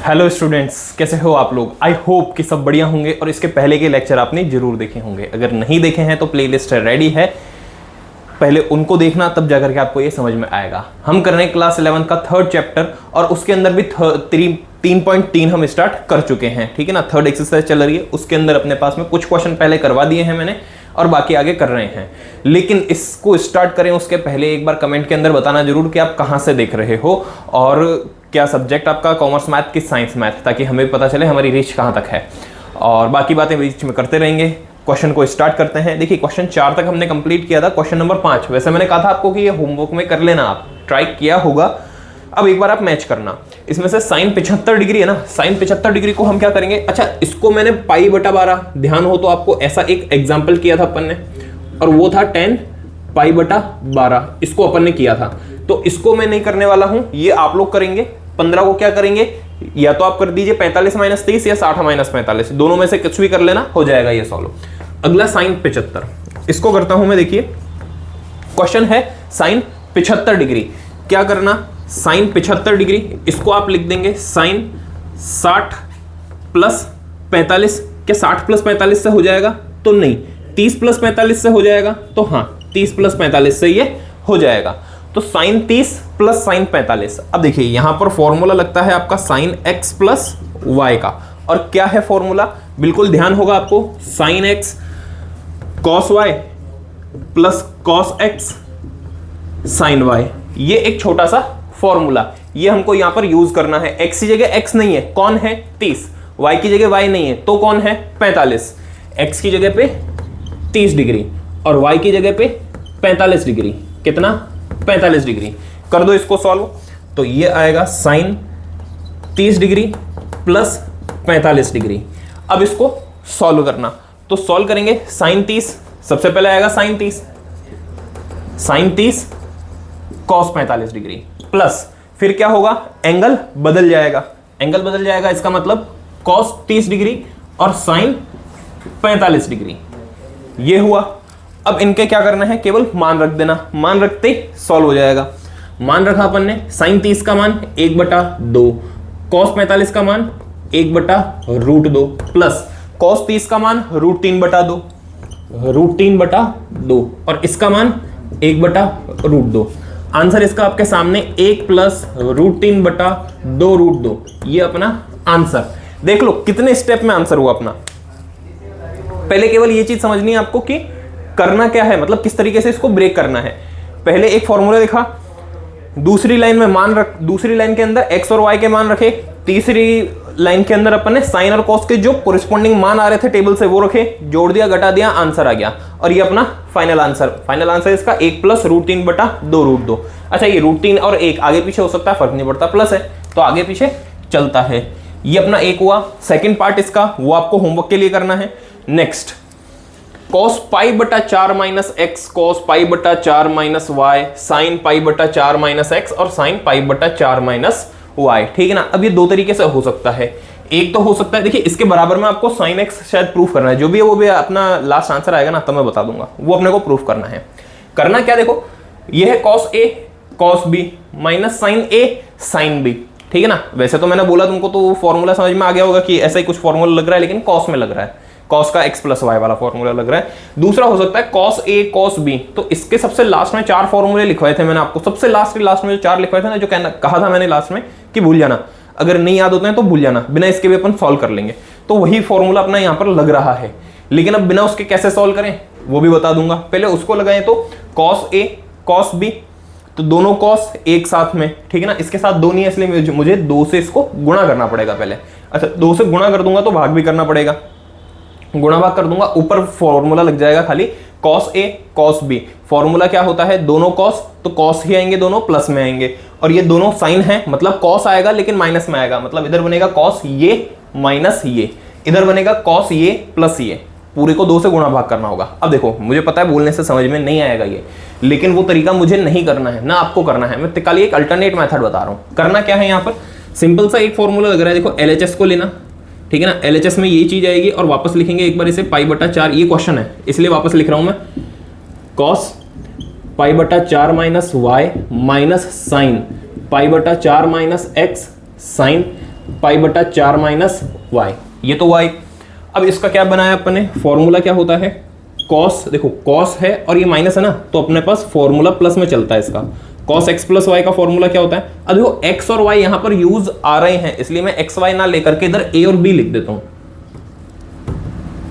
Hello students, कैसे हो आप लोग। आई होप कि सब बढ़िया होंगे और इसके पहले के लेक्चर आपने जरूर देखे होंगे। अगर नहीं देखे हैं तो प्लेलिस्ट रेडी है, पहले उनको देखना, तब जाकर के आपको ये समझ में आएगा। हम कर रहे हैं क्लास 11 का थर्ड चैप्टर और उसके अंदर भी 3.3 हम स्टार्ट कर चुके हैं। ठीक है ना, थर्ड एक्सरसाइज चल रही है, उसके अंदर अपने पास में कुछ क्वेश्चन पहले करवा दिए हैं मैंने और बाकी आगे कर रहे हैं। लेकिन इसको स्टार्ट करें उसके पहले एक बार कमेंट के अंदर बताना जरूर कि आप कहाँ से देख रहे हो और क्या सब्जेक्ट आपका, कॉमर्स मैथ कि साइंस मैथ, ताकि हमें पता चले हमारी रीच कहाँ तक है। और बाकी बातें बीच में करते रहेंगे। क्वेश्चन को स्टार्ट करते हैं। देखिए, क्वेश्चन 4 तक हमने कंप्लीट किया था। क्वेश्चन नंबर 5 वैसे मैंने कहा था आपको कि ये होमवर्क में कर लेना, आप ट्राई किया होगा। अब एक बार आप मैच करना। इसमें से साइन 75 डिग्री है ना, साइन 75 डिग्री को हम क्या करेंगे। अच्छा, इसको मैंने पाई बटा 12, ध्यान हो तो आपको, ऐसा एक एग्जाम्पल किया था अपन ने और वो था 10 पाई बटा 12, इसको अपन ने किया था। तो इसको मैं नहीं करने वाला हूं, ये आप लोग करेंगे। 15 को क्या करेंगे, या तो आप कर दीजिए 45 - 30 या 60 - 45, दोनों में से कुछ भी कर लेना, हो जाएगा ये सॉल्व। अगला साइन 75, इसको करता हूं मैं। देखिए, क्वेश्चन है साइन 75 डिग्री, क्या करना, साइन 75 डिग्री, इसको आप लिख देंगे साइन 60 प्लस 45। क्या 60 प्लस 45 से हो जाएगा? तो नहीं, 30 प्लस 45 से हो जाएगा। तो हाँ, 30 प्लस 45 से ये हो जाएगा। तो साइन 30 प्लस साइन 45। अब देखिए, यहां पर फॉर्मूला लगता है आपका साइन x प्लस वाई का। और क्या है फॉर्मूला, बिल्कुल ध्यान होगा आपको, sine x cos y plus cos x sine y। ये एक छोटा सा फॉर्मूला, ये हमको यहां पर यूज करना है। x की जगह x नहीं है, कौन है 30, y की जगह y नहीं है, तो कौन है 45। x की जगह पे 30 डिग्री और y की जगह पे 45 डिग्री, कितना 45 डिग्री। कर दो इसको सॉल्व, तो ये आएगा साइन 30 डिग्री प्लस 45 डिग्री। अब इसको सॉल्व करना, तो सॉल्व करेंगे साइन 30, सबसे पहले आएगा साइन 30 कॉस 45 डिग्री प्लस, फिर क्या होगा, एंगल बदल जाएगा, एंगल बदल जाएगा, इसका मतलब कॉस 30 डिग्री और साइन 45 डिग्री, ये हुआ। अब इनके क्या करना है, केवल मान रख देना, मान रखते ही सॉल्व हो जाएगा। मान रखा अपन ने, साइन 30 का मान 1/2, कॉस 45 का मान 1/√2 प्लस कॉस 30 का मान √3/2 और इसका मान 1/√2। आंसर इसका आपके सामने 1 प्लस √3/2√2, ये अपना आंसर। देख लो कितने स्टेप में आंसर हुआ अपना। पहले केवल ये चीज समझनी है आपको कि करना क्या है, मतलब किस तरीके से इसको ब्रेक करना है। पहले एक फॉर्मूला लिखा, दूसरी लाइन में मान रख, दूसरी लाइन के अंदर x और y के मान रखे, तीसरी लाइन के अंदर अपन ने साइन और कॉस के जो कोरिस्पोंडिंग मान आ रहे थे टेबल से वो रखे, जोड़ दिया, घटा दिया, आंसर आ गया। और ये अपना फाइनल आंसर इसका 1 प्लस √3/2√2। अच्छा, ये √3 और 1 आगे पीछे हो सकता है, फर्क नहीं पड़ता, प्लस है तो आगे पीछे चलता है। ये अपना एक हुआ। सेकेंड पार्ट इसका वो आपको होमवर्क के लिए करना है। Next, cos π/4 - x cos π/4 - y sin π/4 - x और sin π/4 - y। ठीक है ना। अब ये दो तरीके से हो सकता है। एक तो हो सकता है, देखिए इसके बराबर में आपको sin x शायद प्रूफ करना है, जो भी है वो भी अपना लास्ट आंसर आएगा ना, तब मैं बता दूंगा, वो अपने को प्रूफ करना है। करना क्या, देखो ये है cos a cos b minus sin a sin b। ठीक है ना। वैसे तो मैंने बोला तुमको, तो वो फॉर्मूला समझ में आ गया होगा कि ऐसा ही कुछ फॉर्मूला लग रहा है, लेकिन cos में लग रहा है, cos का x प्लस वाई वाला फॉर्मूला लग रहा है। दूसरा हो सकता है cos a cos b। तो इसके सबसे लास्ट में 4 फॉर्मूले लिखवाए थे मैंने आपको, सबसे लास्ट में जो 4 लिखवाए थे ना, जो कहा था मैंने लास्ट में कि भूल जाना, अगर नहीं याद होते हैं तो भूल जाना, बिना इसके भी अपन सॉल्व कर लेंगे। तो वही फॉर्मूला अपना यहाँ पर लग रहा है, लेकिन अब बिना उसके कैसे सॉल्व करें वो भी बता दूंगा। पहले उसको लगाएं, तो cos a cos b, तो दोनों cos एक साथ में, ठीक है ना। इसके साथ 2 नहीं है, इसलिए मुझे 2 से इसको गुणा करना पड़ेगा पहले। अच्छा, 2 से गुणा कर दूंगा तो भाग भी करना पड़ेगा, गुणा भाग कर दूंगा, ऊपर फॉर्मूला लग जाएगा खाली cos a cos b। Formula क्या होता है, दोनों cos, तो cos ही आएंगे, दोनों प्लस में आएंगे, और ये दोनों साइन है, मतलब cos आएगा लेकिन माइनस में आएगा, मतलब इधर बनेगा cos ये माइनस ये, इधर बनेगा cos ये प्लस ये। पूरे को 2 से गुणा भाग करना होगा। अब देखो, मुझे पता है बोलने से समझ में नहीं आएगा ये, लेकिन वो तरीका मुझे नहीं करना है ना, आपको करना है। मैं खाली एक अल्टरनेट मेथड बता रहा हूँ। करना क्या है, यहाँ पर सिंपल सा एक फॉर्मूला लग रहा है, देखो LHS को लेना, ठीक है ना। LHS में ये चीज आएगी और वापस लिखेंगे एक बार इसे π/4, ये क्वेश्चन है इसलिए वापस लिख रहा हूं मैं, cos π/4 - y minus sin π/4 - x sin पाई बटा 4 माइनस वाई, ये तो वाई। अब इसका क्या बनाया अपन ने, फॉर्मूला क्या होता है, कॉस, देखो कॉस है और ये माइनस है ना, तो अपने पास फॉर्मूला प्लस में चलता है इसका। कॉस एक्स प्लस वाई का फॉर्मूला क्या होता है, अब देखो एक्स और वाई यहां पर यूज आ रहे हैं, इसलिए मैं एक्स वाई ना लेकर के इधर ए और बी लिख देता हूं।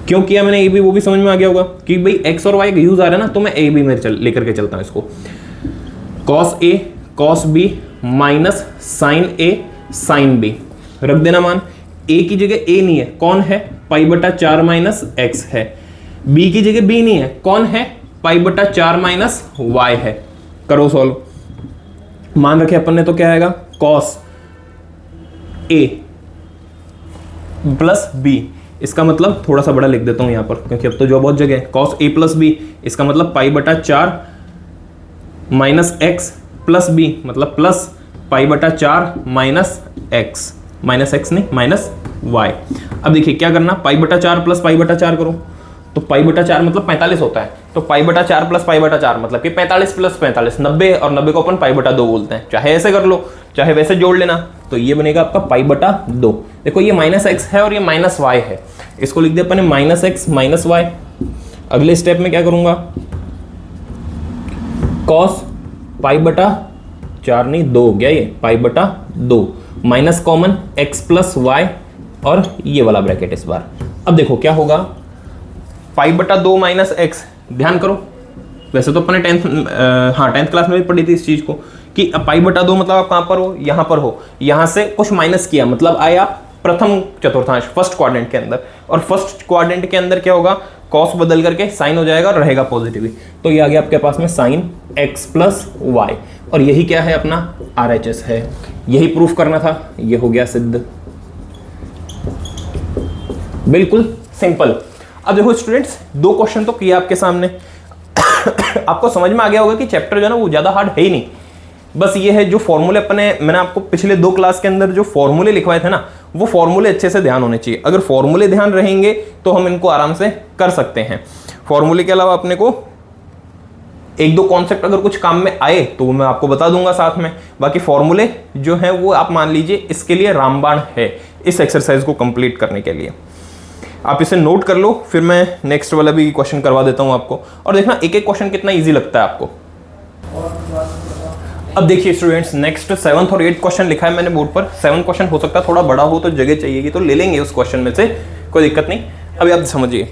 क्यों किया मैंने, ए बी वो भी समझ में आ गया होगा कि भाई एक्स और वाई का यूज आ रहा है ना, तो मैं ए बी में लेकर के चलता हूं इसको। Cos A cos B minus sign A sine B, रख देना मान। ए की जगह ए नहीं है, कौन है, पाई बटा 4 माइनस एक्स है। बी की जगह बी नहीं है, कौन है, पाई बटा 4 माइनस वाई है। करो सॉल्व, मान रखे अपन ने तो क्या आएगा, कॉस ए प्लस बी, इसका मतलब थोड़ा सा बड़ा लिख देता हूं यहां पर क्योंकि अब तो जो बहुत जगह है, कॉस ए प्लस बी, इसका मतलब पाई बटा 4 माइनस एक्स प्लस बी, मतलब प्लस पाई बटा 4 माइनस एक्स, माइनस एक्स नहीं माइनस वाई। अब देखिए क्या करना, पाई बटा 4 प्लस पाई बटा 4 करो, तो पाई बटा 4 मतलब 45 होता है, तो पाई बटा 4 प्लस पाई बटा 4 मतलब कि 45 प्लस 45 90, और 90 को अपन पाई बटा 2 बोलते हैं, चाहे ऐसे कर लो चाहे वैसे जोड़ लेना, तो ये बनेगा आपका पाई बटा 2। देखो ये माइनस एक्स है और ये माइनस वाई है, इसको लिख दिया अपन ने माइनस एक्स माइनस वाई। अगले स्टेप में क्या करूंगा, कॉस पाई बटा 4 नहीं 2 हो गया, ये पाई बटा 2 minus common x plus y और ये वाला ब्रैकेट इस बार। अब देखो क्या होगा, पाई बटा 2 माइनस एक्स, ध्यान करो वैसे तो अपने टेंथ क्लास में भी पढ़ी थी इस चीज को कि पाई बटा 2 मतलब आप कहां पर हो, यहां पर हो, यहां से कुछ माइनस किया मतलब आया प्रथम चतुर्थांश फर्स्ट क्वाड्रेंट के अंदर, और फर्स्ट क्वाड्रेंट के अंदर क्या होगा, कॉस बदल करके साइन हो जाएगा और रहेगा पॉजिटिव ही, तो ये आ गया आपके पास में साइन एक्स प्लस वाई, और यही क्या है अपना RHS है, यही प्रूफ करना था, ये हो गया सिद्ध, बिल्कुल सिंपल। अब देखो स्टूडेंट्स, 2 क्वेश्चन तो किया आपके सामने आपको समझ में आ गया होगा कि चैप्टर जो है ना वो ज्यादा हार्ड है ही नहीं, बस ये है जो फॉर्मूले मैंने आपको पिछले 2 क्लास के अंदर जो फॉर्मूले लिखवाए थे ना, वो फॉर्मूले अच्छे से ध्यान होने चाहिए। अगर फॉर्मूले ध्यान रहेंगे तो हम इनको आराम से कर सकते हैं। फॉर्मूले के अलावा अपने को 1-2 कॉन्सेप्ट अगर कुछ काम में आए तो वो मैं आपको बता दूंगा साथ में, बाकी फॉर्मूले जो है वो आप मान लीजिए इसके लिए रामबाण है इस एक्सरसाइज को कंप्लीट करने के लिए। आप इसे नोट कर लो, फिर मैं नेक्स्ट वाला भी क्वेश्चन करवा देता हूं आपको, और देखना एक एक क्वेश्चन कितना इजी लगता है आपको। अब देखिए स्टूडेंट्स, नेक्स्ट 7th और 8th क्वेश्चन लिखा है मैंने बोर्ड पर। 7 क्वेश्चन हो सकता है थोड़ा बड़ा हो तो जगह चाहिएगी तो ले लेंगे उस क्वेश्चन में से, कोई दिक्कत नहीं। अभी आप समझिए,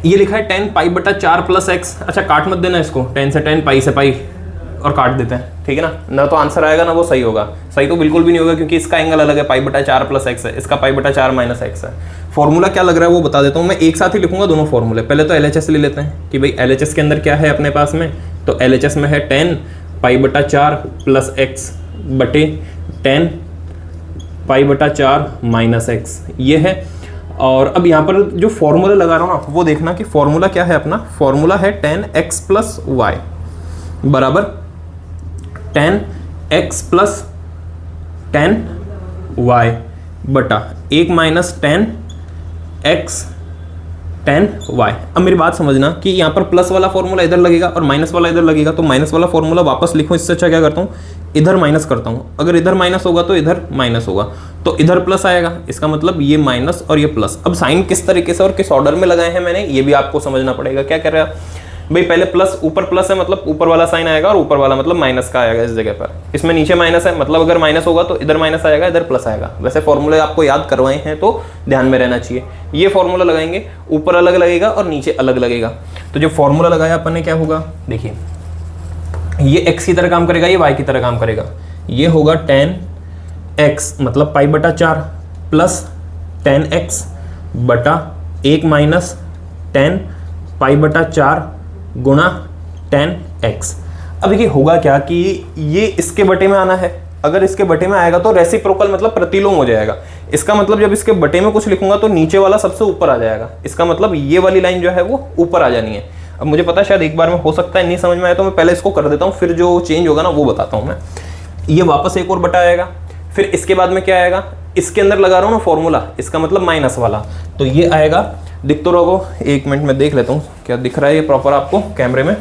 ये लिखा है 10 पाई बटा 4 प्लस एक्स। अच्छा काट मत देना इसको, 10 से 10 पाई से पाई और काट देते हैं, ठीक है ना, ना तो आंसर आएगा ना वो सही होगा, सही तो बिल्कुल भी नहीं होगा क्योंकि इसका एंगल अलग है, पाई बटा 4 प्लस एक्स है, इसका पाई बटा 4 माइनस एक्स है। फॉर्मूला क्या लग रहा है वो बता देता हूँ, मैं एक साथ ही लिखूंगा दोनों फॉर्मूले। पहले तो LHS ले लेते हैं कि भाई LHS के अंदर क्या है अपने पास में, तो LHS में है 10 पाई बटा 4 प्लस एक्स बटे 10 पाई बटा 4 माइनस एक्स, ये है। और अब यहाँ पर जो फॉर्मूला लगा रहा हूँ ना वो देखना कि फॉर्मूला क्या है अपना, फॉर्मूला है 10x प्लस वाई बराबर 10x प्लस 10y बटा 1 माइनस 10x 10y। अब मेरी बात समझना कि यहाँ पर प्लस वाला फॉर्मूला इधर लगेगा और माइनस वाला इधर लगेगा, तो माइनस वाला फॉर्मूला वापस लिखूं, इससे अच्छा क्या करता हूँ इधर माइनस करता हूँ। अगर इधर माइनस होगा तो इधर माइनस होगा, तो इधर प्लस आएगा, इसका मतलब ये माइनस और ये प्लस। अब साइन किस तरीके से और किस ऑर्डर में लगाए हैं मैंने, ये भी आपको समझना पड़ेगा। क्या कर रहा है भाई, पहले प्लस, ऊपर प्लस है मतलब ऊपर वाला साइन आएगा और ऊपर वाला मतलब माइनस का आएगा इस जगह पर। इसमें नीचे माइनस है मतलब अगर माइनस होगा तो इधर माइनस आएगा, इधर प्लस आएगा। वैसे फॉर्मूले आपको याद करवाए हैं तो ध्यान में रहना चाहिए। ये फॉर्मूला लगाएंगे, ऊपर अलग लगेगा और नीचे अलग लगेगा। तो जो फॉर्मूला लगाया अपन ने क्या होगा, देखिए ये x की तरह काम करेगा, ये y की तरह काम करेगा। ये होगा 10x मतलब पाई बटा 4 प्लस 10x बटा 1 माइनस 10 पाई बटा 4 गुणा 10x। अब देखिए होगा क्या कि ये इसके बटे में आना है, अगर इसके बटे में आएगा तो रेसिप्रोकल मतलब प्रतिलोम हो जाएगा। इसका मतलब जब इसके बटे में कुछ लिखूंगा तो नीचे वाला सबसे ऊपर आ जाएगा, इसका मतलब ये वाली लाइन जो है वो ऊपर आ जानी है। अब मुझे पता है शायद एक बार में हो सकता है नहीं समझ में आया, तो मैं पहले इसको कर देता हूँ, फिर जो चेंज होगा ना वो बताता हूँ मैं। ये वापस एक और बटा आएगा, फिर इसके बाद में क्या आएगा, इसके अंदर लगा रहा हूँ ना फॉर्मूला, इसका मतलब माइनस वाला, तो ये आएगा। दिख तो रहोगो, 1 मिनट में देख लेता हूँ क्या दिख रहा है ये प्रॉपर आपको कैमरे में,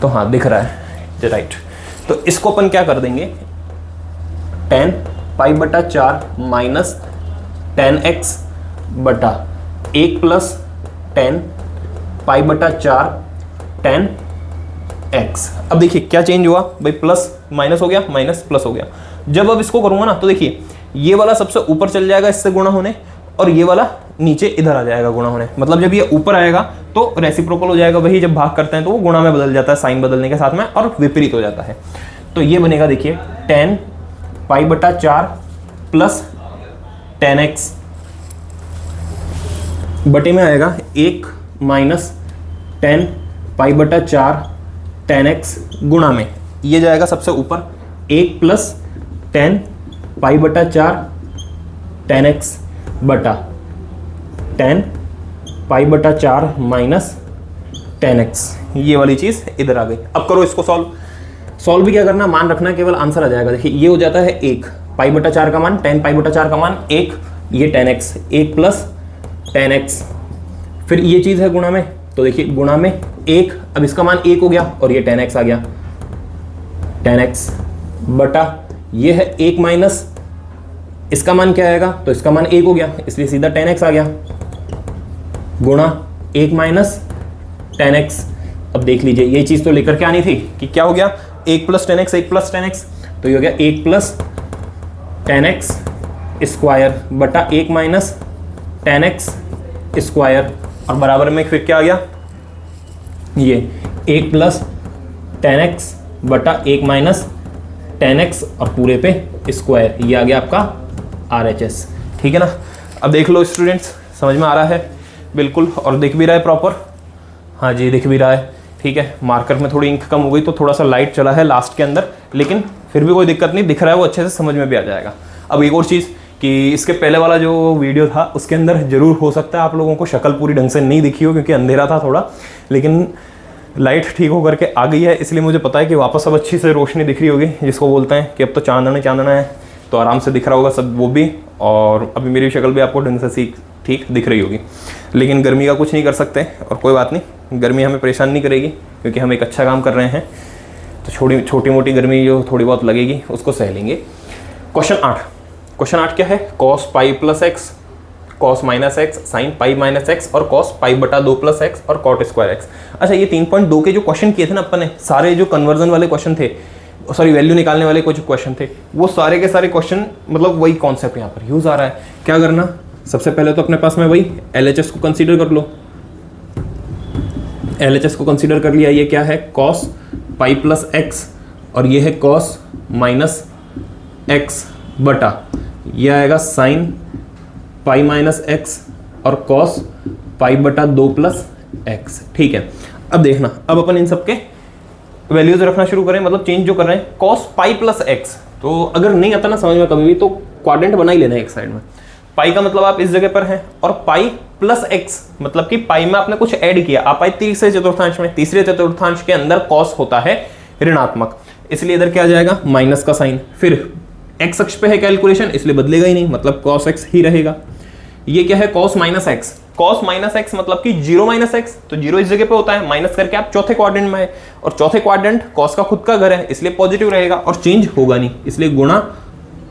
तो हाँ दिख रहा है राइट। तो इसको अपन क्या कर देंगे, 10 पाई बटा 4 माइनस 10x बटा 1 प्लस 10 पाई बटा 4 10x। अब देखिए क्या चेंज हुआ भाई, प्लस माइनस हो गया, माइनस प्लस हो गया। जब अब इसको करूंगा ना तो देखिए ये वाला सबसे ऊपर चल जाएगा इससे गुणा होने, और ये वाला नीचे इधर आ जाएगा गुणा होने। मतलब जब ये ऊपर आएगा तो रेसिप्रोकल हो जाएगा, वही जब भाग करते हैं तो वो गुणा में बदल जाता है साइन बदलने के साथ में, और विपरीत हो जाता है। तो ये बनेगा देखिए 10 पाई बटा 4 प्लस 10x बटे में आएगा 1 माइनस 10 पाई बटा 4 10x गुणा में ये जाएगा सबसे ऊपर 1 प्लस 10 पाई बटा 4 10x बटा 10 पाई बटा 4 माइनस 10x। ये वाली चीज़ इधर आ गई। अब करो इसको सॉल्व भी क्या करना, मान रखना, केवल आंसर आ जाएगा। देखिए ये हो जाता है 1 पाई बटा 4 का मान, 10 पाई बटा 4 का मान 1, ये 10x, 1 प्लस 10x, फिर ये चीज़ है गुणा में, तो देखिए गुणा में 1, अब इसका मान 1 हो गया और ये 10x आ गया, 10x बटा ये है 1 माइनस इसका मान क्या आएगा, तो इसका मान 1 हो गया इसलिए सीधा 10x आ गया, गुणा 1 माइनस 10x। अब देख लीजिए ये चीज़ तो लेकर के आनी थी कि क्या हो गया 1 प्लस 10x, 1 प्लस 10x, तो ये हो गया 1 प्लस 10x स्क्वायर बटा 1 माइनस 10x स्क्वायर, और बराबर में फिर क्या आ गया, ये 1 प्लस 10x बटा 1 माइनस 10x और पूरे पे स्क्वायर, ये आ गया आपका RHS। ठीक है ना। अब देख लो स्टूडेंट्स, समझ में आ रहा है बिल्कुल, और दिख भी रहा है प्रॉपर, हाँ जी दिख भी रहा है। ठीक है, मार्कर में थोड़ी इंक कम हो गई तो थोड़ा सा लाइट चला है लास्ट के अंदर, लेकिन फिर भी कोई दिक्कत नहीं, दिख रहा है वो अच्छे से समझ में भी आ जाएगा। अब एक और चीज़ कि इसके पहले वाला जो वीडियो था उसके अंदर ज़रूर हो सकता है आप लोगों को शक्ल पूरी ढंग से नहीं दिखी हो क्योंकि अंधेरा था थोड़ा, लेकिन लाइट ठीक हो करके आ गई है, इसलिए मुझे पता है कि वापस अब अच्छी से रोशनी दिख रही होगी, जिसको बोलते हैं कि अब तो चांदना चांदना है, तो आराम से दिख रहा होगा सब वो भी, और अभी मेरी शक्ल भी आपको ढंग से ठीक दिख रही होगी। लेकिन गर्मी का कुछ नहीं कर सकते, और कोई बात नहीं, गर्मी हमें परेशान नहीं करेगी क्योंकि हम एक अच्छा काम कर रहे हैं, तो छोटी मोटी गर्मी जो थोड़ी बहुत लगेगी उसको सह लेंगे। क्वेश्चन 8 क्या है, cos pi plus x, cos minus x, sine pi minus x, और कॉस पाई बटा 2 प्लस एक्स, और कॉट स्क्वायर एक्स। अच्छा, ये 3.2 के जो क्वेश्चन किए थे ना अपन ने, सारे जो कन्वर्जन वाले क्वेश्चन थे, सॉरी वैल्यू निकालने वाले कुछ क्वेश्चन थे, वो सारे के सारे क्वेश्चन मतलब वही कॉन्सेप्ट यहाँ पर यूज आ रहा है। क्या करना, सबसे पहले तो अपने पास में वही LHS को कंसीडर कर लो, LHS को कंसीडर कर लिया, ये क्या है कॉस पाई प्लस एक्स, और ये है कॉस माइनस एक्स बटा ये आएगा साइन पाई माइनस एक्स और कॉस पाई बटा 2 प्लस एक्स। ठीक है, अब देखना, अब अपन इन सबके वैल्यूज रखना शुरू करें, मतलब चेंज जो कर रहे हैं, कॉस पाई प्लस एक्स, तो अगर नहीं आता ना समझ में कभी भी तो क्वाड्रेंट बना ही लेना है एक साइड में। पाई का मतलब आप इस जगह पर हैं, और पाई प्लस एक्स मतलब कि पाई में आपने कुछ ऐड किया, आप आए तीसरे चतुर्थांश में, तीसरे चतुर्थांश के अंदर कॉस होता है ऋणात्मक, इसलिए इधर क्या आ जाएगा माइनस का साइन, फिर एक्स अक्ष पे है कैलकुलेशन इसलिए बदलेगा ही नहीं, मतलब कॉस एक्स ही रहेगा। ये क्या है cos minus x, cos minus x मतलब कि 0 माइनस एक्स, तो 0 इस जगह पे होता है, माइनस करके आप चौथे क्वाड्रेंट में है, और चौथे क्वाड्रेंट कॉस का खुद का घर है इसलिए पॉजिटिव रहेगा और चेंज होगा नहीं, इसलिए गुणा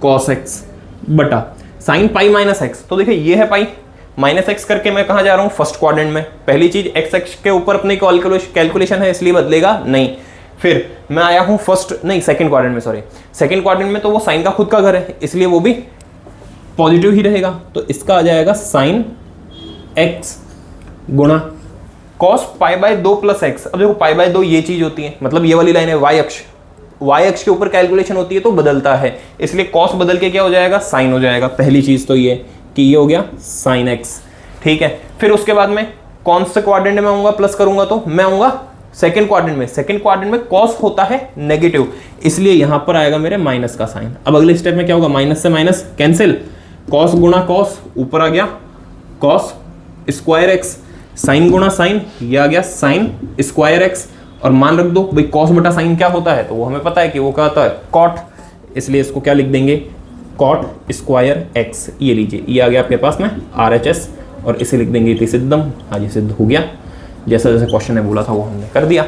कॉस एक्स बटा साइन पाई माइनस एक्स। तो देखिए ये है पाई माइनस एक्स करके मैं कहाँ जा रहा हूँ फर्स्ट क्वाड्रेंट में, पहली चीज एक्स एक्स के ऊपर अपनी कैलकुलेशन है इसलिए बदलेगा नहीं, फिर मैं आया हूँ सेकंड क्वाड्रेंट में, सॉरी सेकंड क्वाड्रेंट में, तो वो साइन का खुद का घर है इसलिए वो भी पॉजिटिव ही रहेगा, तो इसका आ जाएगा साइन एक्स गुणा cos pi by 2 plus x. अब देखो पाई बाय 2 ये चीज होती है, मतलब ये वाली लाइन है वाई अक्ष के ऊपर कैलकुलेशन होती है तो बदलता है, इसलिए कॉस बदल के क्या हो जाएगा साइन हो जाएगा। पहली चीज तो ये कि ये हो गया साइन एक्स। ठीक है, फिर उसके बाद में कौन से क्वाड्रेंट में आऊंगा, प्लस करूंगा तो मैं आऊंगा सेकंड क्वाड्रेंट में, सेकंड क्वाड्रेंट में कॉस होता है नेगेटिव, इसलिए यहां पर आएगा मेरे माइनस का साइन। अब अगले स्टेप में क्या होगा, माइनस से माइनस कैंसिल, कॉस गुणा कॉस ऊपर आ गया कॉस स्क्वायर एक्स, साइन गुणा साइन ये आ गया साइन स्क्वायर एक्स, और मान रख दो भाई कॉस बटा साइन क्या होता है, तो वो हमें पता है कि वो क्या होता है कॉट, इसलिए इसको क्या लिख देंगे कॉट स्क्वायर एक्स। ये लीजिए ये आ गया आपके पास में RHS, और इसे लिख देंगे इति सिद्धम। हाँ जी सिद्ध हो गया, जैसा जैसे क्वेश्चन ने बोला था वो हमने कर दिया।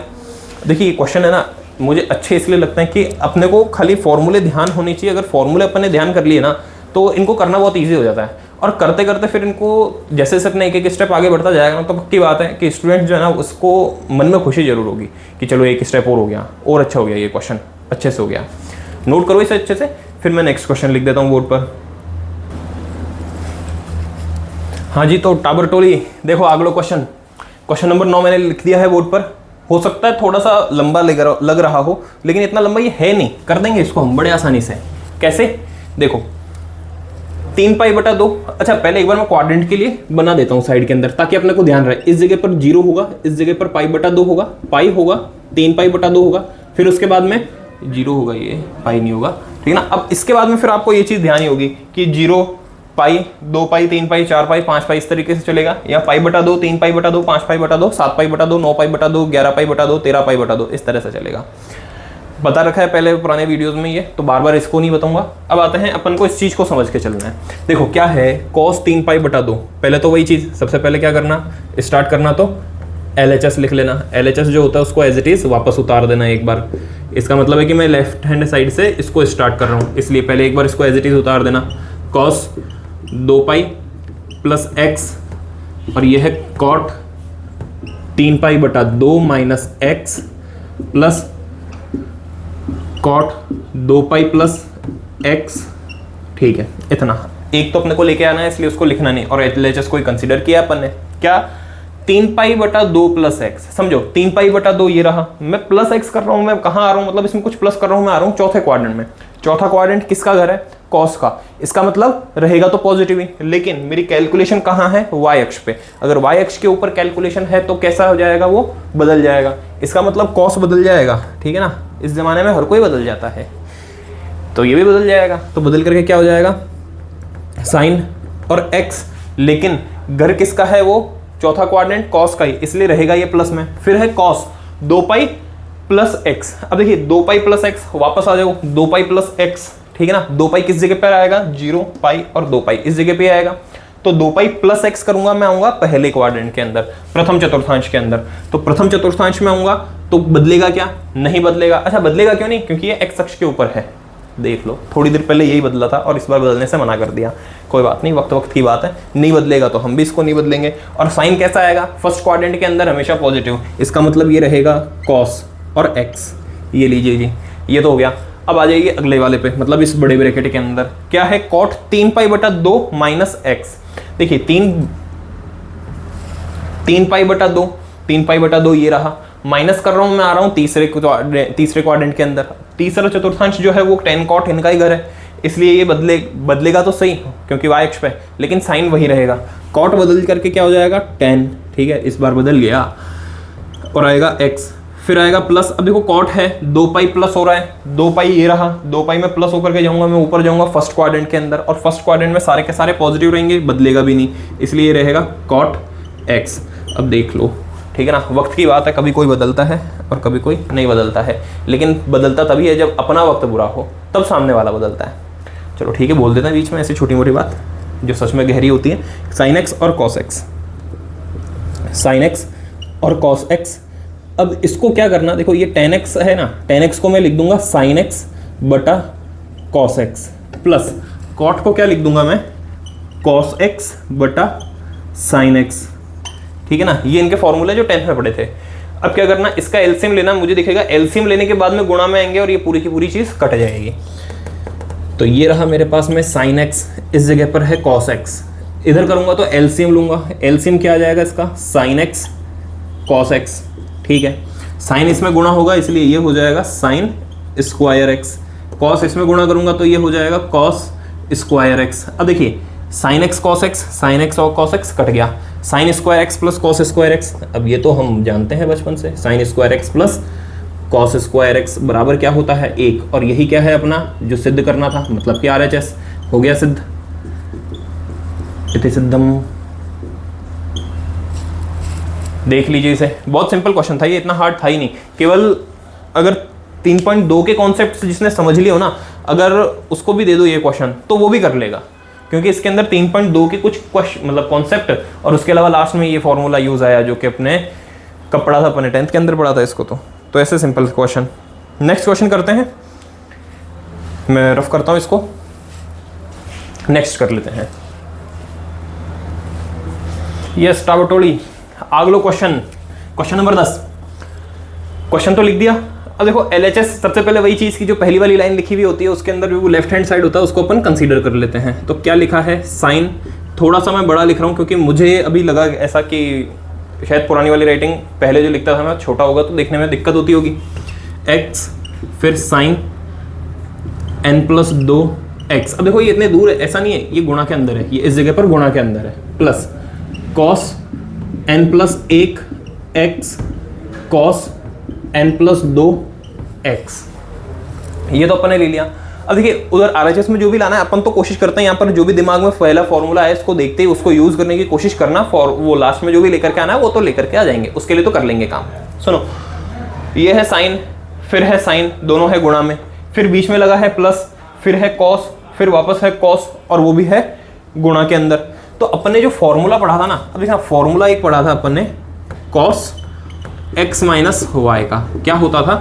देखिए ये क्वेश्चन है ना मुझे अच्छे इसलिए लगते हैं कि अपने को खाली फॉर्मूले ध्यान होनी चाहिए। अगर फॉर्मूले अपने ध्यान कर लिए ना तो इनको करना बहुत ईजी हो जाता है, और करते करते फिर इनको जैसे जैसे अपने एक एक स्टेप आगे बढ़ता जाएगा ना, तो पक्की बात है कि स्टूडेंट जो है ना उसको मन में खुशी जरूर होगी कि चलो एक स्टेप और हो गया, और अच्छा हो गया, ये क्वेश्चन अच्छे से हो गया। नोट करो इसे अच्छे से, फिर मैं नेक्स्ट क्वेश्चन लिख देता हूँ बोर्ड पर। हाँ जी, तो टाबरटोली देखो अगला क्वेश्चन नंबर 9 मैंने लिख दिया है बोर्ड पर। हो सकता है थोड़ा सा लंबा लग रहा हो, लेकिन इतना लंबा ये है नहीं, कर देंगे इसको हम बड़े आसानी से। कैसे? देखो 3π/2। अच्छा पहले एक बार मैं क्वाड्रेंट के लिए बना देता हूँ साइड के अंदर, ताकि अपने को ध्यान रहे। इस जगह पर 0 होगा, इस जगह पर π/2 होगा, पाई होगा, 3π/2 होगा, फिर उसके बाद में 0 होगा, ये पाई नहीं होगा, ठीक है ना। अब इसके बाद में फिर आपको ये चीज़ ध्यान ही होगी कि 0, पाई, 2π, 3π, 4π, 5π इस तरीके से चलेगा, या π/2, 3π/2, 5π/2, 7π/2, 9π/2, 11π/2, 13π/2 इस तरह से चलेगा। बता रखा है पहले पुराने वीडियोस में ये, तो बार बार इसको नहीं बताऊंगा। अब आते हैं अपन को इस चीज़ को समझ के चलना है। देखो क्या है cos 3π/2। पहले तो वही चीज़, सबसे पहले क्या करना, स्टार्ट करना तो LHS लिख लेना। LHS जो होता है उसको एज इट इज़ वापस उतार देना एक बार। इसका मतलब है कि मैं लेफ्ट हैंड साइड से इसको स्टार्ट कर रहा हूँ, इसलिए पहले एक बार इसको एज इट इज़ उतार देना। cos 2π + x, और यह है cot 3π/2 - x plus cot 2π + x, ठीक है। इतना एक तो अपने को लेके आना है, इसलिए उसको लिखना नहीं, और LHS को ही कंसीडर किया अपन ने। क्या? 3π/2 + x। समझो 3π/2 ये रहा, मैं प्लस x कर रहा हूँ, मैं कहाँ आ रहा हूँ, मतलब इसमें कुछ प्लस कर रहा हूँ, मैं आ रहा हूँ चौथे क्वाड्रेंट में। चौथा क्वाड्रेंट किसका घर है? कॉस का। इसका मतलब रहेगा तो पॉजिटिव ही, लेकिन मेरी कैलकुलेशन कहाँ है? y अक्ष पे। अगर y अक्ष के ऊपर कैलकुलेशन है तो कैसा हो जाएगा? वो बदल जाएगा। इसका मतलब कॉस बदल जाएगा, ठीक है ना। इस जमाने में हर कोई बदल जाता है, तो ये भी बदल जाएगा। तो बदल करके क्या हो जाएगा? साइन और x, लेकिन घर किसका है? वो चौथा क्वाड्रेंट कॉस का ही, इसलिए रहेगा ये प्लस में। फिर है cos 2π + x। अब देखिए 2π + x, वापस आ जाओ 2π + x, ठीक है ना। 2π किस जगह पर आएगा? 0, π और 2π इस जगह पे आएगा। तो 2π + x करूंगा, मैं आऊंगा पहले क्वाड्रेंट के अंदर, प्रथम चतुर्थांश के अंदर। तो प्रथम चतुर्थांश में आऊंगा तो बदलेगा क्या? नहीं बदलेगा। अच्छा बदलेगा क्यों नहीं? क्योंकि ये x अक्ष के ऊपर है। देख लो थोड़ी देर पहले यही बदला था और इस बार बदलने से मना कर दिया। कोई बात नहीं, वक्त वक्त की बात है। नहीं बदलेगा तो हम भी इसको नहीं बदलेंगे। और साइन कैसा आएगा? फर्स्ट क्वाड्रेंट के अंदर हमेशा पॉजिटिव। इसका मतलब ये रहेगा cos और x। ये लीजिए जी, ये तो हो गया। अब आ जाइए अगले वाले पे, मतलब इस बड़े ब्रैकेट के अंदर क्या है? cot 3π/2 - x। देखिए 3π/2, 3π/2 ये रहा, माइनस कर रहा हूं मैं, आ रहा हूं तीसरे क्वाड्रेंट के अंदर। तीसरा चतुर्थांश जो है वो tan cot इनका ही घर है, इसलिए ये बदलेगा तो सही क्योंकि y अक्ष पे, लेकिन साइन वही रहेगा। cot बदल करके क्या हो जाएगा? tan, ठीक है। इस बार बदल गया और आएगा x, फिर आएगा प्लस। अब देखो cot है, 2π प्लस हो रहा है, 2π ये रहा, 2π में प्लस होकर के जाऊंगा, मैं ऊपर जाऊंगा फर्स्ट क्वाड्रेंट के अंदर, और फर्स्ट क्वाड्रेंट में सारे के सारे पॉजिटिव रहेंगे, बदलेगा भी नहीं, इसलिए ये रहेगा cot x। अब देख लो, ठीक है ना। वक्त की बात है, कभी कोई बदलता है और कभी कोई नहीं बदलता है, लेकिन बदलता तभी है जब अपना वक्त बुरा हो, तब सामने वाला बदलता है। चलो ठीक है, बोल देते हैं बीच में ऐसी छोटी मोटी बात जो सच में गहरी होती है। sin x और cos x, sin x और cos x। अब इसको क्या करना, देखो ये tan x है ना, tan x को मैं लिख दूंगा sin x बटा cos x, प्लस cot को क्या लिख दूंगा मैं? cos x बटा sin x, ठीक है ना। ये इनके फॉर्मूले जो 10th में पढ़े थे। अब क्या करना, इसका एलसीएम लेना, मुझे दिखेगा एलसीएम लेने के बाद में गुणा में आएंगे और ये पूरी की पूरी चीज़ कट जाएगी। तो ये रहा मेरे पास में sin x, इस जगह पर है cos x, इधर करूंगा तो एलसीएम लूंगा। एलसीएम क्या आ जाएगा इसका? sin x cos x, ठीक है। साइन इसमें गुणा होगा इसलिए ये हो जाएगा sin स्क्वायर x, cos इसमें गुणा करूंगा तो ये हो जाएगा cos स्क्वायर x। अब देखिए sin x cos x, sin x और cos x कट गया, sin square x plus cos square x। अब ये तो हम जानते हैं बचपन से, sin square x plus cos square x बराबर क्या होता है? 1। और यही क्या है अपना जो सिद्ध करना था, मतलब कि RHS हो गया सिद्ध। इति सिद्धम। देख लीजिए इसे, बहुत सिंपल क्वेश्चन था ये, इतना हार्ड था ही नहीं। केवल अगर 3.2 के कॉन्सेप्ट जिसने समझ लिए हो ना, अगर उसको भी दे दो ये क्वेश्चन तो वो भी कर लेगा, क्योंकि इसके अंदर 3.2 के कुछ क्वेश्चन मतलब कॉन्सेप्ट और उसके अलावा लास्ट में ये फॉर्मूला यूज आया जो कि अपने कब पढ़ा था, अपने 10th के अंदर पढ़ा था इसको। तो ऐसे सिंपल क्वेश्चन। नेक्स्ट क्वेश्चन करते हैं, मैं रफ करता हूं इसको, नेक्स्ट कर लेते हैं। यस टावटोली, अगला क्वेश्चन नंबर 10। क्वेश्चन तो लिख दिया। अब देखो LHS, सबसे पहले वही चीज़ की जो पहली वाली लाइन लिखी हुई होती है उसके अंदर जो लेफ्ट हैंड साइड होता है उसको अपन कंसीडर कर लेते हैं। तो क्या लिखा है, साइन, थोड़ा सा मैं बड़ा लिख रहा हूँ क्योंकि मुझे अभी लगा ऐसा कि शायद पुरानी वाली राइटिंग पहले जो लिखता था मैं छोटा होगा तो देखने में दिक्कत होती होगी। x फिर साइन n+2x। अब देखो ये इतने दूर है, ऐसा नहीं है, ये गुणा के अंदर है, ये इस जगह पर गुणा के अंदर है, plus cos n+1 x cos n+2x। ये तो अपन ने ले लिया। अब देखिए उधर RHS में जो भी लाना है अपन तो कोशिश करते हैं यहाँ पर जो भी दिमाग में पहला फॉर्मूला है इसको देखते ही उसको यूज करने की कोशिश करना, फॉर वो लास्ट में जो भी लेकर के आना है वो तो लेकर के आ जाएंगे, उसके लिए तो कर लेंगे काम। सुनो, ये है साइन, फिर है साइन, दोनों है गुणा में, फिर बीच में लगा है प्लस, फिर है कॉस, फिर वापस है कॉस और वो भी है गुणा के अंदर। तो अपन ने जो फॉर्मूला पढ़ा था ना, अब देखना फॉर्मूला एक पढ़ा था अपन ने कॉस x - y का, क्या होता था,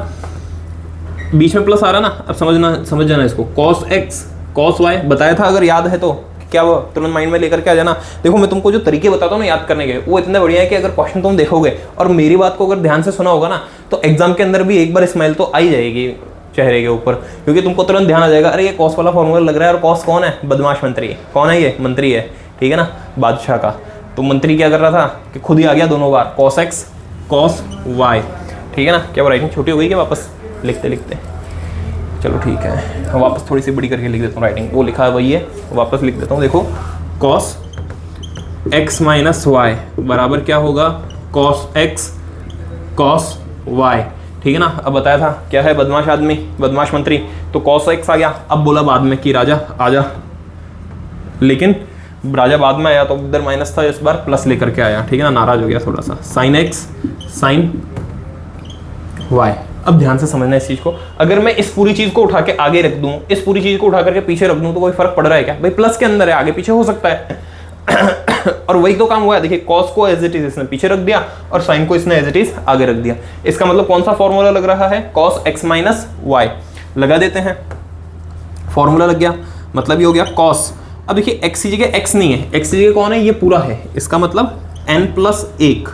बीच में प्लस आ रहा ना, अब समझ जाना इसको, cos x cos y बताया था, अगर याद है तो क्या वो तुरंत माइंड में लेकर के आ जाना। देखो मैं तुमको जो तरीके बताता हूँ ना याद करने के, वो इतने बढ़िया है कि अगर क्वेश्चन तुम देखोगे और मेरी बात को अगर ध्यान से सुना होगा ना तो एग्जाम के अंदर भी एक बार स्माइल तो आ ही जाएगी चेहरे के ऊपर, क्योंकि तुमको तुरंत ध्यान आ जाएगा, अरे ये कॉस वाला फॉर्मूला लग रहा है, और कॉस कौन है, बदमाश मंत्री। कौन है ये, मंत्री है, ठीक है ना, बादशाह का। तो मंत्री क्या कर रहा था कि खुद ही आ गया दोनों बार, cos x cos y, ठीक है ना। क्या वो राइटिंग छोटी हो गई क्या वापस लिखते लिखते, चलो ठीक है, वापस थोड़ी सी बड़ी करके लिख देता हूँ राइटिंग, वो लिखा है वही है, वापस लिख देता हूँ। देखो cos x - y बराबर क्या होगा, cos x cos y, ठीक है ना। अब बताया था क्या है, बदमाश आदमी, बदमाश मंत्री, तो cos x आ गया। अब बोला बाद में कि राजा आजा, लेकिन राजा बाद में आया तो इधर माइनस था, इस बार प्लस लेकर के आया, ठीक है ना, नाराज हो गया थोड़ा सा, sin x sin y। अब ध्यान से समझना इस चीज को, अगर मैं इस पूरी चीज को उठा के आगे रख दूं, इस पूरी चीज को उठा करके पीछे रख दूं तो कोई फर्क पड़ रहा है क्या भाई, प्लस के अंदर है, आगे पीछे हो सकता है और वही तो काम हुआ है। देखिए cos को एज इट इज इसने पीछे रख दिया और sin को इसने एज इट इज आगे रख दिया। इसका मतलब कौन सा फॉर्मूला लग रहा है, cos x - y लगा देते हैं, फॉर्मूला लग गया, मतलब ये हो गया cos। अब देखिए x की जगह x नहीं है, x की जगह कौन है, ये पूरा है, इसका मतलब n+1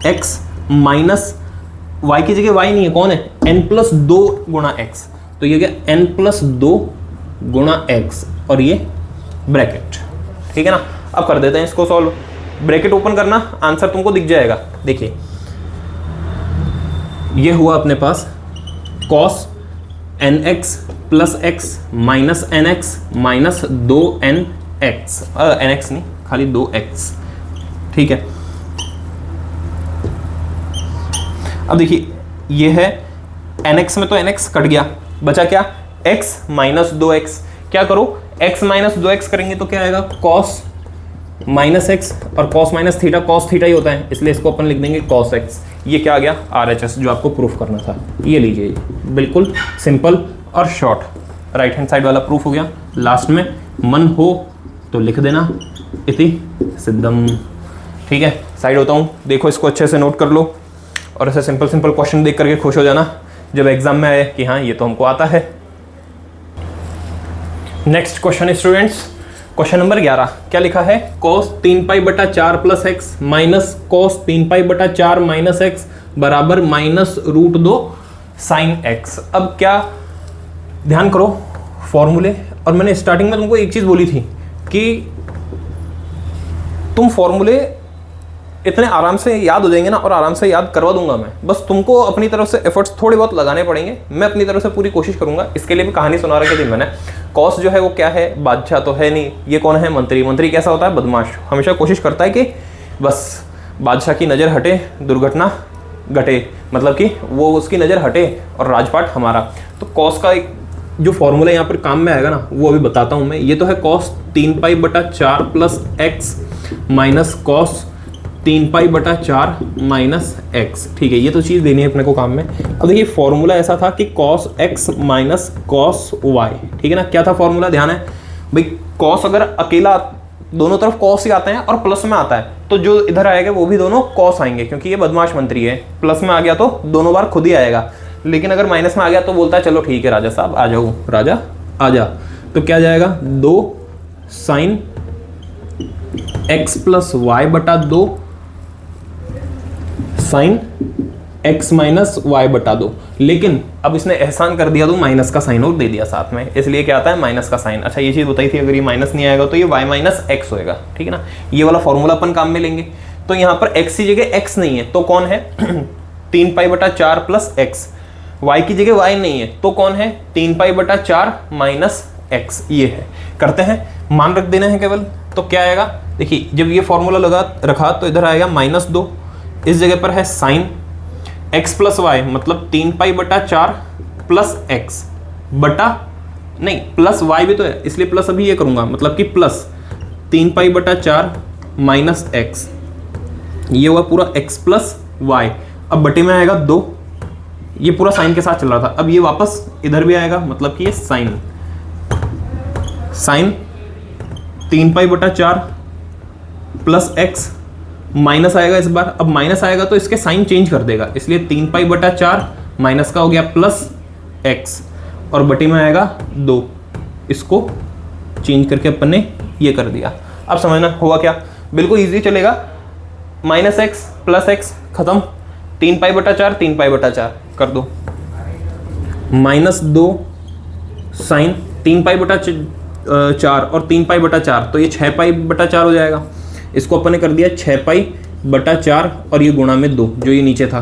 x माइनस y की जगह y नहीं है, कौन है, n+2 गुणा x, तो ये गया n+2 गुणा x और ये ब्रैकेट, ठीक है ना। अब कर देते हैं इसको सॉल्व, ब्रैकेट ओपन करना, आंसर तुमको दिख जाएगा। देखिए ये हुआ अपने पास cos nx + x minus nx minus 2nx, nx नहीं खाली 2x, ठीक है। अब देखिए ये है nx में तो nx कट गया, बचा क्या, x - 2x। क्या करो, x - 2x करेंगे तो क्या आएगा, cos -x, और cos - थीटा cos थीटा ही होता है, इसलिए इसको अपन लिख देंगे cos x। ये क्या आ गया, RHS जो आपको प्रूफ करना था, ये लीजिए, बिल्कुल सिंपल और शॉर्ट, राइट हैंड साइड वाला प्रूफ हो गया। लास्ट में मन हो तो लिख देना इति सिद्धम, ठीक है। साइड होता हूँ, देखो इसको अच्छे से नोट कर लो और ऐसे सिंपल सिंपल क्वेश्चन देख करके खुश हो जाना जब एग्जाम में आए कि हाँ ये तो हमको आता है। Next question students, question number 11, क्या लिखा है, cos 3π/4 + x minus cos 3π/4 - x बराबर -√2 sin x। अब क्या ध्यान करो फॉर्मूले, और मैंने स्टार्टिंग में तुमको एक चीज बोली थी कि तुम फॉर्मूले इतने आराम से याद हो जाएंगे ना, और आराम से याद करवा दूंगा मैं, बस तुमको अपनी तरफ से एफर्ट्स थोड़े बहुत लगाने पड़ेंगे। मैं अपनी तरफ से पूरी कोशिश करूंगा। इसके लिए भी कहानी सुना रखी थी मैंने, कॉस जो है वो क्या है, बादशाह तो है नहीं, ये कौन है, मंत्री। मंत्री कैसा होता है, बदमाश, हमेशा कोशिश करता है कि बस बादशाह की नज़र हटे, दुर्घटना घटे, मतलब कि वो उसकी नज़र हटे और राजपाट हमारा। तो कॉस का एक जो फॉर्मूला यहाँ पर काम में आएगा ना, वो अभी बताता हूँ मैं। ये तो है cos 3π/4 + x minus cos 3π/4 - x, ठीक है। ये तो चीज़ देनी है अपने को काम में। अब देखिए फॉर्मूला ऐसा था कि cos x minus cos y, ठीक है ना। क्या था फॉर्मूला, ध्यान है भाई, cos अगर अकेला दोनों तरफ cos ही आते हैं और प्लस में आता है तो जो इधर आएगा वो भी दोनों cos आएंगे, क्योंकि ये बदमाश मंत्री है, प्लस में आ गया तो दोनों बार खुद ही आएगा। लेकिन अगर माइनस में आ गया तो बोलता है चलो ठीक है राजा साहब आ जाओ, राजा आ जा। तो क्या जाएगा 2 साइन x प्लस वाई बटा 2 साइन x माइनस वाई बटा 2। लेकिन अब इसने एहसान कर दिया तो माइनस का साइन और दे दिया साथ में, इसलिए क्या आता है माइनस का साइन। अच्छा ये चीज़ बताई थी, अगर ये माइनस नहीं आएगा तो ये y माइनस एक्स होएगा, ठीक है ना। ये वाला फॉर्मूला अपन काम में लेंगे। तो यहाँ पर x की जगह x नहीं है तो कौन है 3 पाई बटा 4 प्लस एक्स। y की जगह y नहीं है तो कौन है 3 पाई बटा 4 माइनस एक्स। ये है, करते हैं, मान रख देना है केवल। तो क्या आएगा, देखिए जब ये फॉर्मूला लगा रखा तो इधर आएगा -2, इस जगह पर है साइन x प्लस वाई मतलब 3 पाई बटा 4 प्लस एक्स बटा, नहीं प्लस y भी तो है इसलिए प्लस अभी ये करूँगा, मतलब कि प्लस 3 पाई बटा 4 माइनस एक्स, ये हुआ पूरा x प्लस वाई। अब बटे में आएगा 2, ये पूरा साइन के साथ चल रहा था, अब ये वापस इधर भी आएगा, मतलब कि ये साइन 3 पाई बटा 4 प्लस एक्स माइनस आएगा इस बार। अब माइनस आएगा तो इसके साइन चेंज कर देगा, इसलिए 3 पाई बटा 4 माइनस का हो गया प्लस एक्स और बटे में आएगा 2। इसको चेंज करके अपन ने ये कर दिया। अब समझना हुआ क्या, बिल्कुल इजी चलेगा। माइनस एक्स प्लस एक्स खत्म, 3 पाई बटा 4 3 पाई बटा 4 कर दो, -2 साइन 3 पाई बटा 4 और 3 पाई बटा 4 तो ये 6 पाई बटा 4 हो जाएगा। इसको अपन ने कर दिया 6 पाई बटा 4 और ये गुणा में 2 जो ये नीचे था,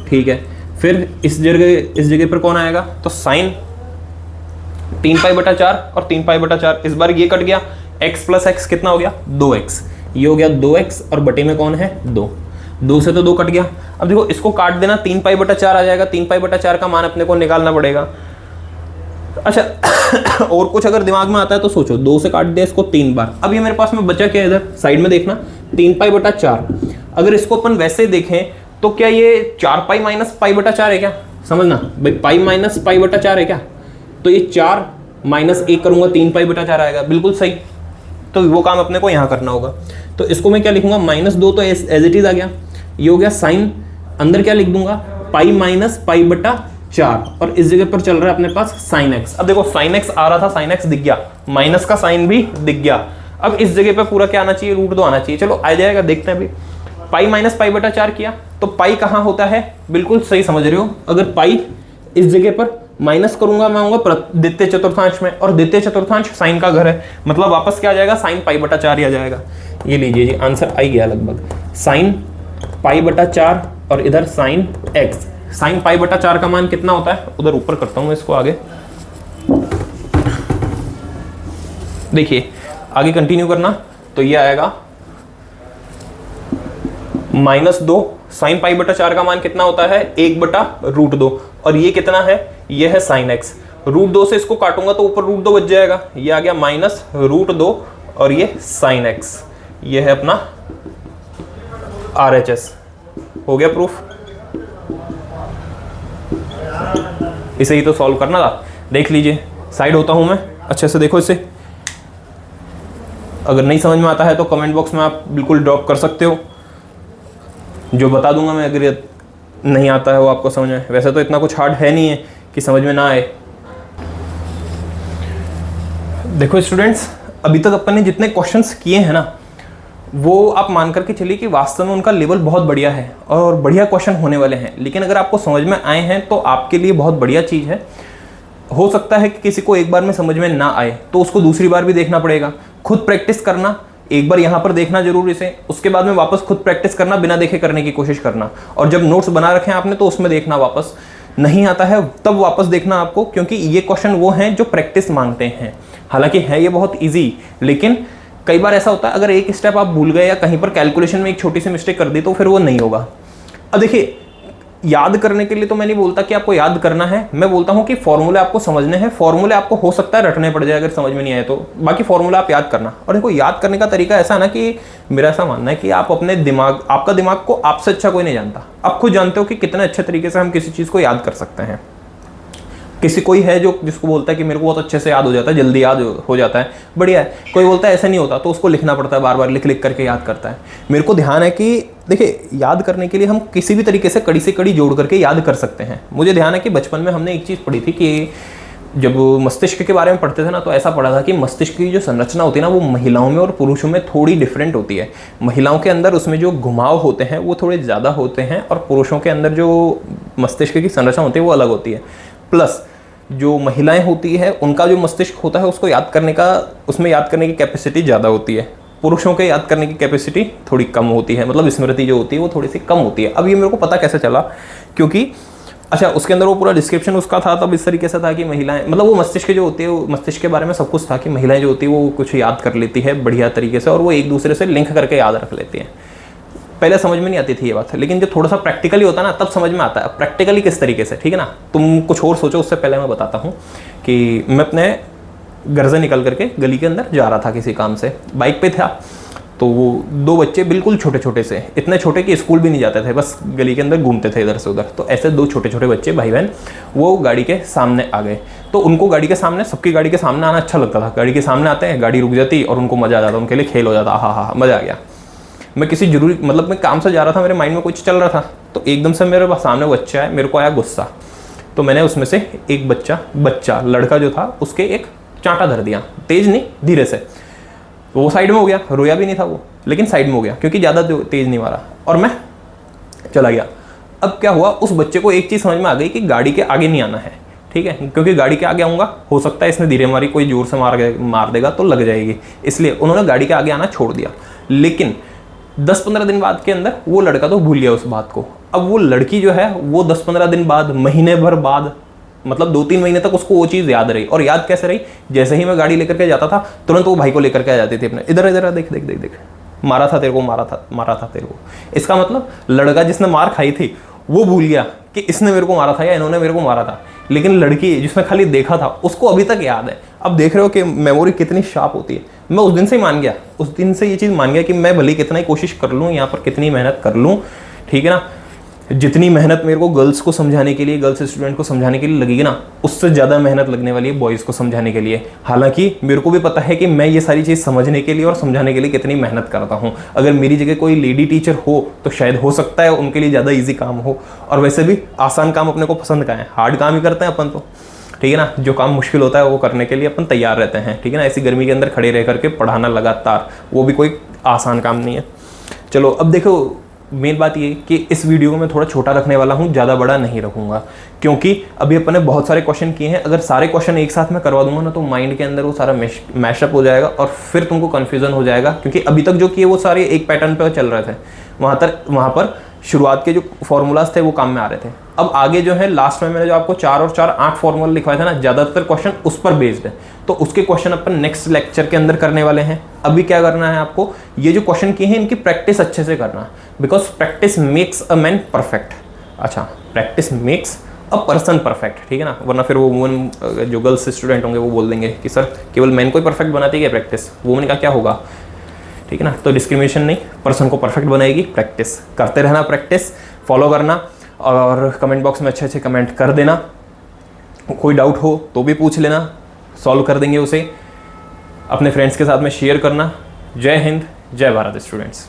ठीक है। फिर इस जगह पर कौन आएगा, तो साइन 3 पाई बटा 4 और 3 पाई बटा 4, इस बार ये कट गया, x प्लस एक्स कितना हो गया 2x, ये हो गया 2x और बटे में कौन है 2 से तो 2 कट गया। अब देखो इसको काट देना, 3 पाई बटा 4 आ जाएगा, 3 पाई बटा 4 का मान अपने को निकालना पड़ेगा। अच्छा और कुछ अगर दिमाग में आता है तो सोचो, 2 से काट दिया इसको 3 बार। अब ये मेरे पास में बचा क्या, इधर साइड में देखना 3 पाई बटा 4। अगर इसको अपन वैसे देखें तो क्या ये 4 पाई माइनस पाई बटा 4 है क्या, समझना भाई, पाई माइनस पाई बटा 4 है क्या, तो ये 4 माइनस 1 करूंगा 3 पाई बटा 4 आएगा, बिल्कुल सही। तो वो काम अपने को यहाँ करना होगा। तो इसको मैं क्या लिखूंगा, -2 तो एज इट इज आ गया, ये हो गया साइन, अंदर क्या लिख दूंगा पाई माइनस पाई बटा 4 और इस जगह पर चल रहा है अपने पास साइन एक्स। अब देखो साइन एक्स आ रहा था, साइन एक्स दिख गया, माइनस का साइन भी दिख गया। अब इस जगह पे पूरा क्या आना चाहिए, रूट 2 आना चाहिए। चलो आ जाएगा, देखते हैं अभी। पाई माइनस पाई बटा 4 किया तो पाई कहाँ होता है, बिल्कुल सही समझ रहे हो। अगर पाई इस जगह पर माइनस करूंगा मैं आऊंगा द्वितीय चतुर्थांश में, और द्वितीय चतुर्थांश साइन का घर है, मतलब वापस क्या आ जाएगा साइन पाई बटा 4 ही आ जाएगा। ये लीजिए जी, आंसर आ गया लगभग, साइन पाई बटा 4 और इधर साइन एक्स। साइन पाई बटा 4 का मान कितना होता है, उधर ऊपर करता हूं इसको आगे, देखिए आगे कंटिन्यू करना। तो ये आएगा -2 साइन पाई बटा 4 का मान कितना होता है 1 बटा रूट 2, और ये कितना है, ये है साइन एक्स। रूट 2 से इसको काटूंगा तो ऊपर रूट 2 बच जाएगा, ये आ गया माइनस रूट 2 और ये साइन एक्स, ये है अपना RHS। हो गया प्रूफ, इसे ही तो सॉल्व करना था। देख लीजिए, साइड होता हूं मैं, अच्छे से देखो इसे। अगर नहीं समझ में आता है तो कमेंट बॉक्स में आप बिल्कुल ड्रॉप कर सकते हो, जो बता दूंगा मैं अगर नहीं आता है वो आपको समझ में। वैसे तो इतना कुछ हार्ड है नहीं है कि समझ में ना आए। देखो स्टूडेंट्स, अभी तक अपन ने जितने क्वेश्चंस किए हैं ना, वो आप मान करके चलिए कि वास्तव में उनका लेवल बहुत बढ़िया है और बढ़िया क्वेश्चन होने वाले हैं। लेकिन अगर आपको समझ में आए हैं तो आपके लिए बहुत बढ़िया चीज़ है। हो सकता है कि किसी को एक बार में समझ में ना आए तो उसको दूसरी बार भी देखना पड़ेगा। खुद प्रैक्टिस करना, एक बार यहाँ पर देखना जरूर इसे, उसके बाद में वापस खुद प्रैक्टिस करना, बिना देखे करने की कोशिश करना। और जब नोट्स बना रखे हैं आपने तो उसमें देखना, वापस नहीं आता है तब वापस देखना आपको, क्योंकि ये क्वेश्चन वो हैं जो प्रैक्टिस मांगते हैं। हालांकि है ये बहुत ईजी, लेकिन कई बार ऐसा होता है अगर एक स्टेप आप भूल गए या कहीं पर कैलकुलेशन में एक छोटी सी मिस्टेक कर दी तो फिर वो नहीं होगा। अब देखिए, याद करने के लिए तो मैं नहीं बोलता कि आपको याद करना है, मैं बोलता हूं कि फॉर्मूले आपको समझने हैं। फॉर्मूले आपको हो सकता है रटने पड़ जाए अगर समझ में नहीं आए तो, बाकी फॉर्मूला आप याद करना। और देखो, याद करने का तरीका ऐसा ना कि मेरा ऐसा मानना है कि आप अपने दिमाग, आपका दिमाग को आपसे अच्छा कोई नहीं जानता। आप खुद जानते हो कि कितने अच्छे तरीके से हम किसी चीज़ को याद कर सकते हैं। किसी कोई है जो जिसको बोलता है कि मेरे को बहुत अच्छे से याद हो जाता है, जल्दी याद हो जाता है, बढ़िया है। कोई बोलता है ऐसा नहीं होता, तो उसको लिखना पड़ता है, बार बार लिख लिख करके याद करता है। मेरे को ध्यान है कि देखिए, याद करने के लिए हम किसी भी तरीके से कड़ी से कड़ी जोड़ करके याद कर सकते हैं। मुझे ध्यान है कि बचपन में हमने एक चीज़ पढ़ी थी कि जब मस्तिष्क के बारे में पढ़ते थे ना, तो ऐसा पढ़ा था कि मस्तिष्क की जो संरचना होती है ना, वो महिलाओं में और पुरुषों में थोड़ी डिफरेंट होती है। महिलाओं के अंदर उसमें जो घुमाव होते हैं वो थोड़े ज़्यादा होते हैं, और पुरुषों के अंदर जो मस्तिष्क की संरचना होती है वो अलग होती है। प्लस जो महिलाएं होती है उनका जो मस्तिष्क होता है उसको याद करने का, उसमें याद करने की कैपेसिटी ज़्यादा होती है। पुरुषों के याद करने की कैपेसिटी थोड़ी कम होती है, मतलब स्मृति जो होती है वो थोड़ी सी कम होती है। अब ये मेरे को पता कैसे चला, क्योंकि अच्छा उसके अंदर वो पूरा डिस्क्रिप्शन उसका था, तब इस तरीके से था कि महिलाएं, मतलब वो मस्तिष्क जो होती है, वो मस्तिष्क के बारे में सब कुछ था कि महिलाएं जो होती है वो कुछ याद कर लेती है बढ़िया तरीके से, और वो एक दूसरे से लिंक करके याद रख लेती हैं। पहले समझ में नहीं आती थी ये बात, लेकिन जब थोड़ा सा प्रैक्टिकली होता है ना, तब समझ में आता है। प्रैक्टिकली किस तरीके से, ठीक है ना। तुम कुछ और सोचो, उससे पहले मैं बताता हूँ कि मैं अपने घर से निकल करके गली के अंदर जा रहा था किसी काम से, बाइक पे था। तो वो दो बच्चे बिल्कुल छोटे छोटे से, इतने छोटे कि स्कूल भी नहीं जाते थे, बस गली के अंदर घूमते थे इधर से उधर। तो ऐसे दो छोटे छोटे बच्चे भाई बहन वो गाड़ी के सामने आ गए। तो उनको गाड़ी के सामने, सबकी गाड़ी के सामने आना अच्छा लगता था। गाड़ी के सामने आते हैं, गाड़ी रुक जाती और उनको मज़ा आ जाता, उनके लिए खेल हो जाता। हाँ हाँ मज़ा आ गया। मैं किसी जरूरी, मतलब मैं काम से जा रहा था, मेरे माइंड में कुछ चल रहा था, तो एकदम से मेरे सामने बच्चा है, मेरे को आया गुस्सा। तो मैंने उसमें से एक बच्चा लड़का जो था उसके एक चांटा धर दिया, तेज नहीं धीरे से। वो साइड में हो गया, रोया भी नहीं था वो, लेकिन साइड में हो गया क्योंकि ज़्यादा तेज नहीं मारा, और मैं चला गया। अब क्या हुआ, उस बच्चे को एक चीज़ समझ में आ गई कि गाड़ी के आगे नहीं आना है, ठीक है, क्योंकि गाड़ी के आगे आऊँगा हो सकता है इसने धीरे मारी, कोई जोर से मार देगा तो लग जाएगी, इसलिए उन्होंने गाड़ी के आगे आना छोड़ दिया। लेकिन 10-15 दिन बाद के अंदर वो लड़का तो भूल गया उस बात को। अब वो लड़की जो है वो 10-15 दिन बाद, महीने भर बाद, मतलब 2-3 महीने तक उसको वो चीज़ याद रही। और याद कैसे रही, जैसे ही मैं गाड़ी लेकर के जाता था तुरंत वो भाई को लेकर के आ जाती थी अपने, इधर इधर देख देख देख देख, मारा था तेरे को, मारा था तेरे को। इसका मतलब लड़का जिसने मार खाई थी वो भूल गया कि इसने मेरे को मारा था या इन्होंने मेरे को मारा था, लेकिन लड़की जिसने खाली देखा था उसको अभी तक याद है। अब देख रहे हो कि मेमोरी कितनी शार्प होती है। मैं उस दिन से ही मान गया, उस दिन से ये चीज़ मान गया कि मैं भले कितना ही कोशिश कर लूँ, यहाँ पर कितनी मेहनत कर लूँ, ठीक है ना, जितनी मेहनत मेरे को गर्ल्स को समझाने के लिए, गर्ल्स स्टूडेंट को समझाने के लिए लगेगी ना, उससे ज़्यादा मेहनत लगने वाली है बॉयज़ को समझाने के लिए। हालांकि मेरे को भी पता है कि मैं ये सारी चीज़ समझने के लिए और समझाने के लिए कितनी मेहनत करता हूँ। अगर मेरी जगह कोई लेडी टीचर हो तो शायद हो सकता है उनके लिए ज़्यादा ईजी काम हो। और वैसे भी आसान काम अपने को पसंद का है, हार्ड काम ही करते हैं अपन तो, ठीक है ना। जो काम मुश्किल होता है वो करने के लिए अपन तैयार रहते हैं, ठीक है ना। ऐसी गर्मी के अंदर खड़े रह करके पढ़ाना लगातार, वो भी कोई आसान काम नहीं है। चलो अब देखो, मेन बात ये कि इस वीडियो को मैं थोड़ा छोटा रखने वाला हूँ, ज़्यादा बड़ा नहीं रखूँगा, क्योंकि अभी अपन ने बहुत सारे क्वेश्चन किए हैं। अगर सारे क्वेश्चन एक साथ मैं करवा दूंगा ना, तो माइंड के अंदर वो सारा मैशअप हो जाएगा और फिर तुमको कन्फ्यूजन हो जाएगा, क्योंकि अभी तक जो किए वो सारे एक पैटर्न पर चल रहे थे। वहाँ पर शुरुआत के जो फॉर्मूलाज थे वो काम में आ रहे थे। अब आगे जो है लास्ट में मैंने जो आपको 4 और 4 8 फॉर्मूला लिखवाए थे ना, ज़्यादातर क्वेश्चन उस पर बेस्ड है, तो उसके क्वेश्चन अपन नेक्स्ट लेक्चर के अंदर करने वाले हैं। अभी क्या करना है आपको, ये जो क्वेश्चन किए हैं इनकी प्रैक्टिस अच्छे से करना, because practice makes a man perfect. अच्छा, practice makes a person perfect, ठीक है ना, वरना फिर वो वुमन जो गर्ल्स स्टूडेंट होंगे वो बोल देंगे कि सर केवल मैन को ही परफेक्ट बनाती है प्रैक्टिस, वुमन का क्या होगा, ठीक है ना। तो डिस्क्रिमिनेशन नहीं, पर्सन को परफेक्ट बनाएगी प्रैक्टिस। करते रहना, प्रैक्टिस फॉलो करना, और कमेंट बॉक्स में अच्छे अच्छे कमेंट कर देना। कोई डाउट हो तो भी पूछ लेना, सॉल्व कर देंगे उसे। अपने फ्रेंड्स के साथ में शेयर करना। जय हिंद, जय भारत स्टूडेंट्स।